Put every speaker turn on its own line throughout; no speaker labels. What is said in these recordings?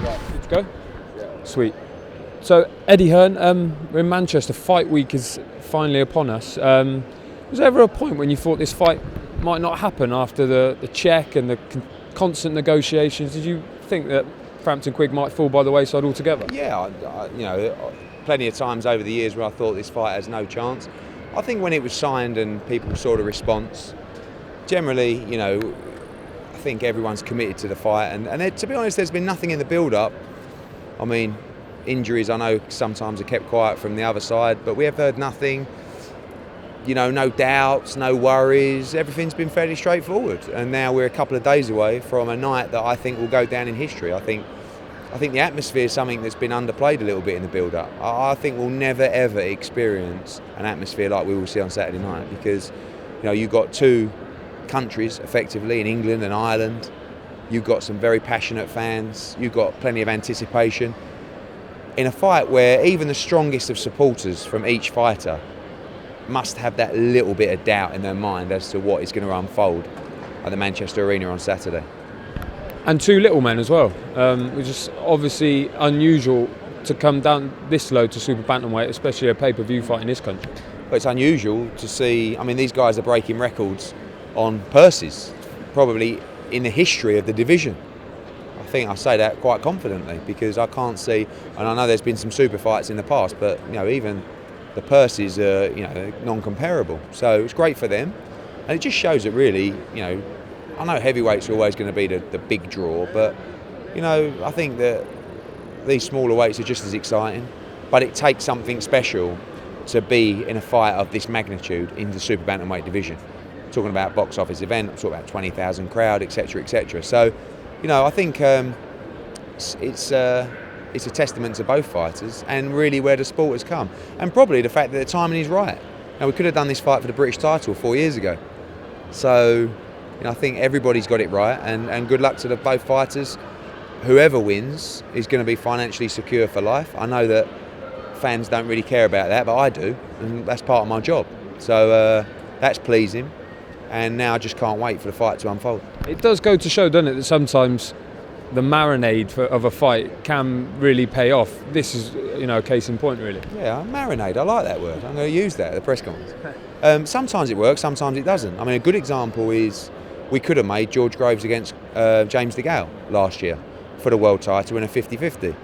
Good to go? Sweet. So, Eddie Hearn, we're in Manchester. Fight week is finally upon us. Was there ever a point when you thought this fight might not happen after the check and the constant negotiations? Did you think that Frampton Quigg might fall by the wayside altogether?
Yeah, plenty of times over the years where I thought this fight has no chance. I think when it was signed and people saw the response, generally, I think everyone's committed to the fight. And to be honest, there's been nothing in the build-up. I mean, injuries, I know sometimes are kept quiet from the other side, but we have heard nothing. No doubts, no worries. Everything's been fairly straightforward. And now we're a couple of days away from a night that I think will go down in history. I think the atmosphere is something that's been underplayed a little bit in the build-up. I think we'll never, ever experience an atmosphere like we will see on Saturday night because, you've got two countries, effectively, in England and Ireland. You've got some very passionate fans. You've got plenty of anticipation. In a fight where even the strongest of supporters from each fighter must have that little bit of doubt in their mind as to what is going to unfold at the Manchester Arena on Saturday.
And two little men as well, which is obviously unusual to come down this low to super bantamweight, especially a pay-per-view fight in this country.
But it's unusual to see, these guys are breaking records on purses, probably in the history of the division. I think I say that quite confidently because I can't see, and I know there's been some super fights in the past, but even the purses are non-comparable. So it's great for them, and it just shows that really, I know heavyweights are always going to be the big draw, but I think that these smaller weights are just as exciting. But it takes something special to be in a fight of this magnitude in the super bantamweight division. I'm talking about box office event, I'm talking about 20,000 crowd, etc., etc. So, I think it's a testament to both fighters and really where the sport has come, and probably the fact that the timing is right. We could have done this fight for the British title 4 years ago. So, I think everybody's got it right, and good luck to both fighters. Whoever wins is going to be financially secure for life. I know that fans don't really care about that, but I do, and that's part of my job. So that's pleasing, and now I just can't wait for the fight to unfold.
It does go to show, doesn't it, that sometimes the marinade of a fight can really pay off. This is, a case in point, really.
Yeah, marinade, I like that word. I'm going to use that at the press conference. Sometimes it works, sometimes it doesn't. A good example is we could have made George Groves against James DeGale last year for the world title in a 50-50.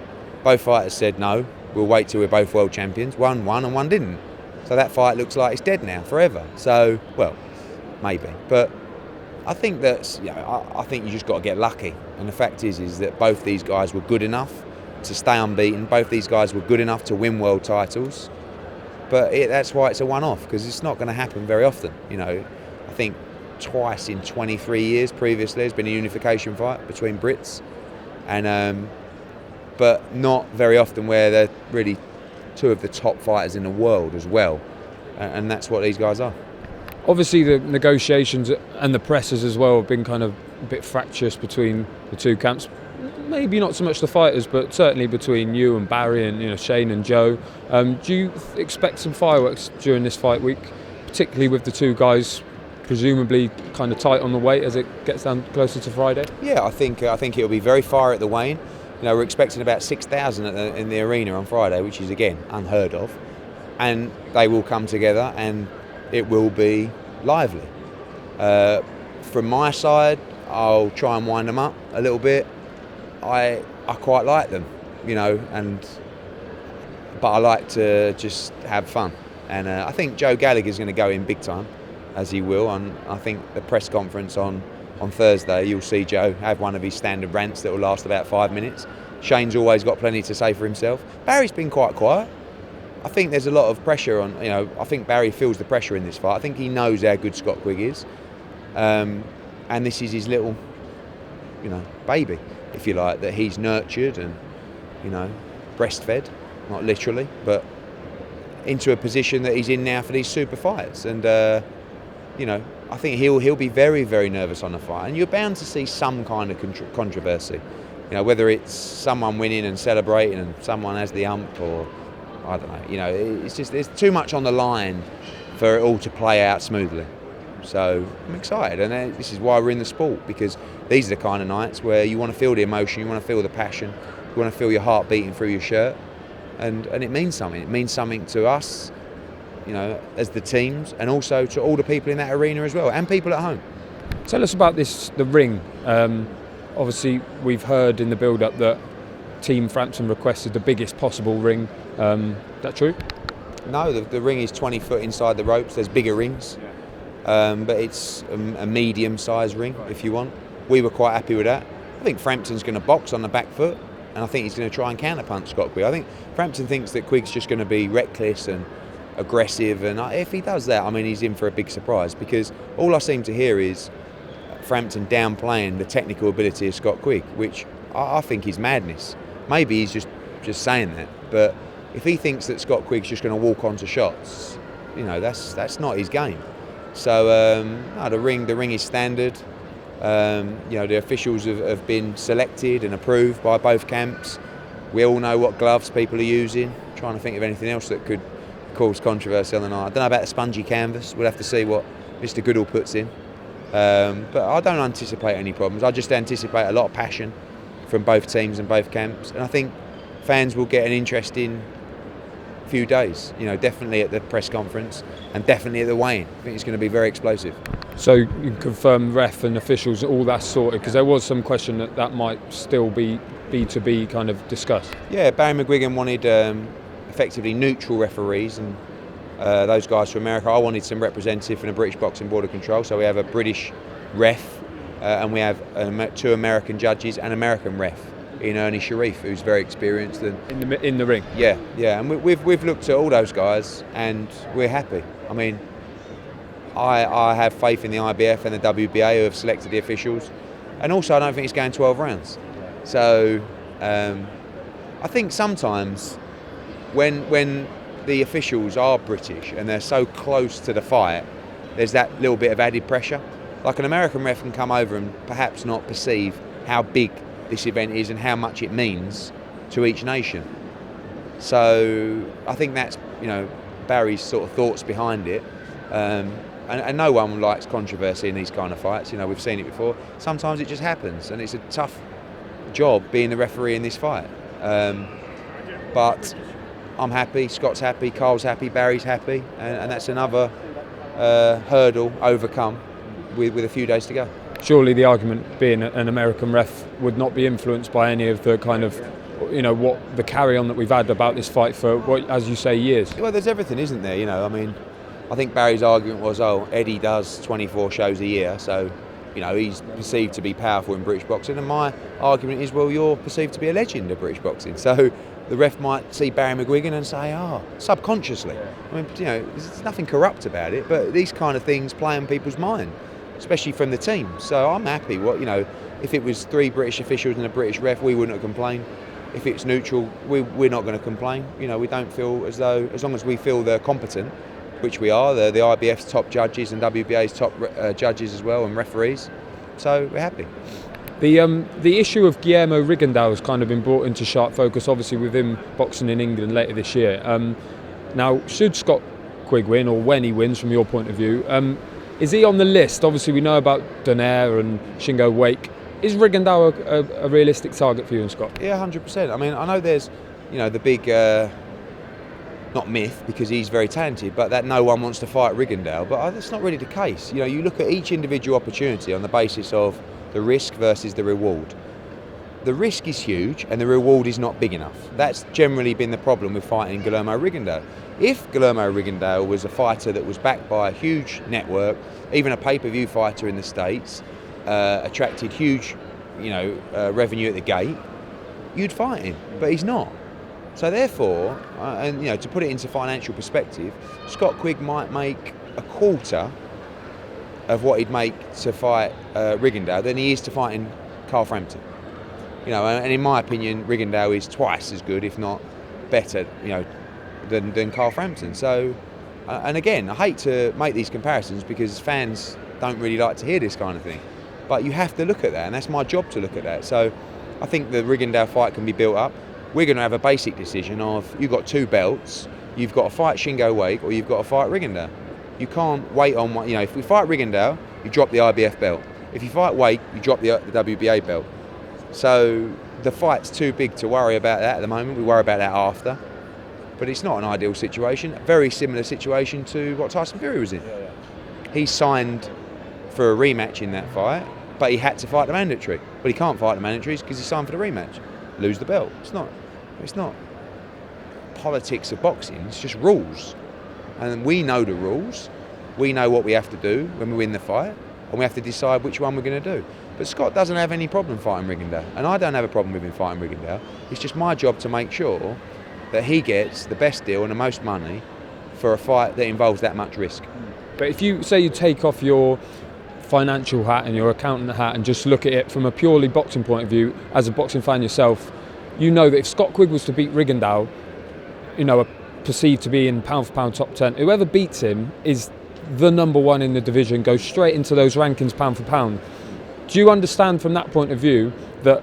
Both fighters said no, we'll wait till we're both world champions. One won and one didn't. So that fight looks like it's dead now, forever. So, well, maybe. But I think that's, I think you just got to get lucky. And the fact is that both these guys were good enough to stay unbeaten. Both these guys were good enough to win world titles. But that's why it's a one-off, because it's not going to happen very often. I think twice in 23 years previously there's been a unification fight between Brits. And but not very often where they're really two of the top fighters in the world as well. And that's what these guys are.
Obviously the negotiations and the presses as well have been kind of a bit fractious between the two camps. Maybe not so much the fighters, but certainly between you and Barry and Shane and Joe. Do you expect some fireworks during this fight week, particularly with the two guys presumably kind of tight on the weight as it gets down closer to Friday?
Yeah, I think it'll be very fire at the weigh-in. We're expecting about 6,000 in the arena on Friday, which is again unheard of, and they will come together and it will be lively. From my side, I'll try and wind them up a little bit. I quite like them, but I like to just have fun. And I think Joe Gallagher's going to go in big time, as he will. And I think the press conference on Thursday, you'll see Joe have one of his standard rants that will last about 5 minutes. Shane's always got plenty to say for himself. Barry's been quite quiet. I think there's a lot of pressure on, I think Barry feels the pressure in this fight. I think he knows how good Scott Quigg is. And this is his little, baby, if you like, that he's nurtured and, breastfed, not literally, but into a position that he's in now for these super fights. And, I think he'll be very, very nervous on the fight. And you're bound to see some kind of controversy. Whether it's someone winning and celebrating and someone has the ump, or I don't know. It's just there's too much on the line for it all to play out smoothly. So I'm excited, and this is why we're in the sport, because these are the kind of nights where you want to feel the emotion, you want to feel the passion, You want to feel your heart beating through your shirt, and it means something. It means something to us, you know, as the teams, and also to all the people in that arena as well, and people at home.
Tell us about the ring. Obviously, we've heard in the build-up that Team Frampton requested the biggest possible ring. Is that true?
No, the ring is 20 foot inside the ropes. There's bigger rings, but it's a medium-sized ring, if you want. We were quite happy with that. I think Frampton's going to box on the back foot, and I think he's going to try and counterpunch Scott Quigg. I think Frampton thinks that Quigg's just going to be reckless and aggressive, and if he does that, I mean, he's in for a big surprise, because all I seem to hear is Frampton downplaying the technical ability of Scott Quigg, which I think is madness. Maybe he's just saying that, but if he thinks that Scott Quigg's just going to walk onto shots, you know, that's not his game. So no, the ring is standard. You know, the officials have been selected and approved by both camps. We all know what gloves people are using. I'm trying to think of anything else that could cause controversy on the night. I don't know about the spongy canvas. We'll have to see what Mr. Goodall puts in. But I don't anticipate any problems. I just anticipate a lot of passion from both teams and both camps. And I think fans will get an interesting few days. You know, definitely at the press conference and definitely at the weigh-in. I think it's going to be very explosive.
So you can confirm ref and officials, all that's sorted, because there was some question that might still be to be kind of discussed.
Yeah, Barry McGuigan wanted effectively neutral referees, and those guys from America. I wanted some representative from the British Boxing Board of Control, so we have a British ref and we have 2 American judges and American ref in Ernie Sharif, who's very experienced. And
in the ring?
Yeah, and we've looked at all those guys and we're happy. I mean, I have faith in the IBF and the WBA who have selected the officials, and also I don't think it's going 12 rounds. So I think sometimes when the officials are British and they're so close to the fight, there's that little bit of added pressure. Like an American ref can come over and perhaps not perceive how big this event is and how much it means to each nation. So I think that's, you know, Barry's sort of thoughts behind it. And no one likes controversy in these kind of fights. You know, we've seen it before. Sometimes it just happens, and it's a tough job being the referee in this fight. But I'm happy, Scott's happy, Carl's happy, Barry's happy, and that's another hurdle overcome with a few days to go.
Surely the argument being an American ref would not be influenced by any of the kind of, you know, what the carry-on that we've had about this fight for, what, as you say, years.
Well, there's everything, isn't there? You know, I mean, I think Barry's argument was, Eddie does 24 shows a year, so, you know, he's perceived to be powerful in British boxing, and my argument is, well, you're perceived to be a legend of British boxing, so the ref might see Barry McGuigan and say, subconsciously. I mean, you know, there's nothing corrupt about it, but these kind of things play on people's mind, especially from the team. So I'm happy. You know, if it was 3 British officials and a British ref, we wouldn't have complained. If it's neutral, we're not going to complain. You know, we don't feel as though, as long as we feel they're competent, which we are, the IBF's top judges and WBA's top judges as well, and referees. So we're happy.
The issue of Guillermo Rigondeaux has kind of been brought into sharp focus, obviously with him boxing in England later this year. Now, should Scott Quigg win, or when he wins from your point of view, is he on the list? Obviously we know about Donaire and Shingo Wake. Is Rigondeaux a realistic target for you and Scott?
Yeah, 100%. I mean, I know there's, you know, the big, not myth, because he's very talented, but that no one wants to fight Rigondeaux, but that's not really the case. You know, you look at each individual opportunity on the basis of the risk versus the reward. The risk is huge and the reward is not big enough. That's generally been the problem with fighting Guillermo Rigondeaux. If Guillermo Rigondeaux was a fighter that was backed by a huge network, even a pay-per-view fighter in the States, attracted huge, you know, revenue at the gate, you'd fight him, but he's not. So therefore, and you know, to put it into financial perspective, Scott Quigg might make a quarter of what he'd make to fight Rigondeaux than he is to fighting Carl Frampton. You know, and in my opinion, Rigondeaux is twice as good, if not better, you know, than Carl Frampton. So, and again, I hate to make these comparisons because fans don't really like to hear this kind of thing, but you have to look at that, and that's my job to look at that. So, I think the Rigondeaux fight can be built up. We're going to have a basic decision of, you've got 2 belts, you've got to fight Shingo Wake or you've got to fight Rigondeaux. You can't wait on one. You know, if we fight Rigondeaux, you drop the IBF belt. If you fight Wake, you drop the WBA belt. So the fight's too big to worry about that at the moment. We worry about that after. But it's not an ideal situation. A very similar situation to what Tyson Fury was in. He signed for a rematch in that fight, but he had to fight the mandatory. But he can't fight the mandatories because he signed for the rematch. Lose the belt. It's not politics of boxing. It's just rules. And we know the rules. We know what we have to do when we win the fight, and we have to decide which one we're going to do. But Scott doesn't have any problem fighting Rigondeaux, and I don't have a problem with him fighting Rigondeaux. It's just my job to make sure that he gets the best deal and the most money for a fight that involves that much risk.
But if you say you take off your financial hat and your accountant hat and just look at it from a purely boxing point of view, as a boxing fan yourself, you know that if Scott Quigg was to beat Rigondeaux, perceived to be in pound for pound top 10, whoever beats him is the number one in the division, goes straight into those rankings pound for pound. Do you understand from that point of view that,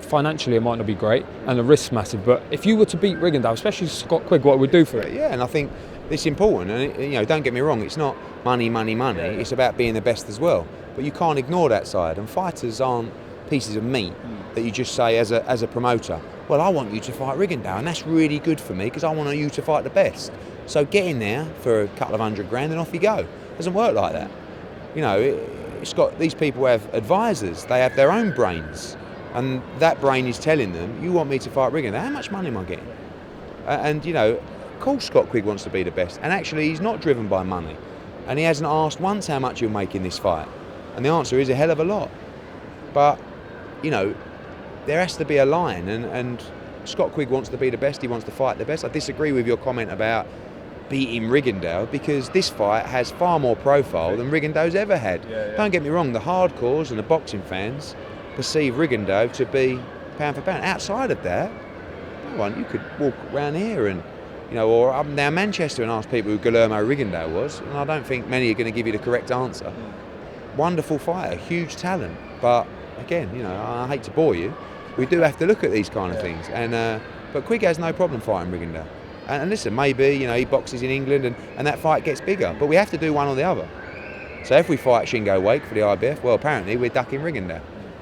financially it might not be great and the risk's massive, but if you were to beat Rigondeaux, especially Scott Quigg, what it would do for it?
Yeah, and I think it's important, and don't get me wrong, it's not money, it's about being the best as well. But you can't ignore that side, and fighters aren't pieces of meat that you just say as a promoter, well, I want you to fight Rigondeaux, and that's really good for me because I want you to fight the best. So get in there for a couple of $100,000 and off you go. It doesn't work like that. These people have advisors, they have their own brains, and that brain is telling them, you want me to fight Rigondeaux, how much money am I getting? Of course Scott Quigg wants to be the best, and actually he's not driven by money, and he hasn't asked once how much he'll make in this fight, and the answer is a hell of a lot. But there has to be a line, and Scott Quigg wants to be the best, he wants to fight the best. I disagree with your comment about beating Rigondeaux, because this fight has far more profile than Rigondeaux's ever had. Don't get me wrong, the hardcores and the boxing fans perceive Rigondeaux to be pound for pound. Outside of that, you could walk around here and or up and down Manchester and ask people who Guillermo Rigondeaux was, and I don't think many are going to give you the correct answer. Wonderful fighter, huge talent, but again, I hate to bore you, we do have to look at these kind of things. And but Quigg has no problem fighting Rigondeaux. And listen, maybe he boxes in England and that fight gets bigger, but we have to do one or the other. So if we fight Shingo Wake for the IBF, well, apparently we're ducking Rigondeaux.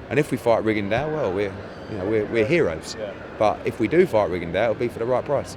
And if we fight Rigondeaux, well, we're heroes. But if we do fight Rigondeaux, it'll be for the right price.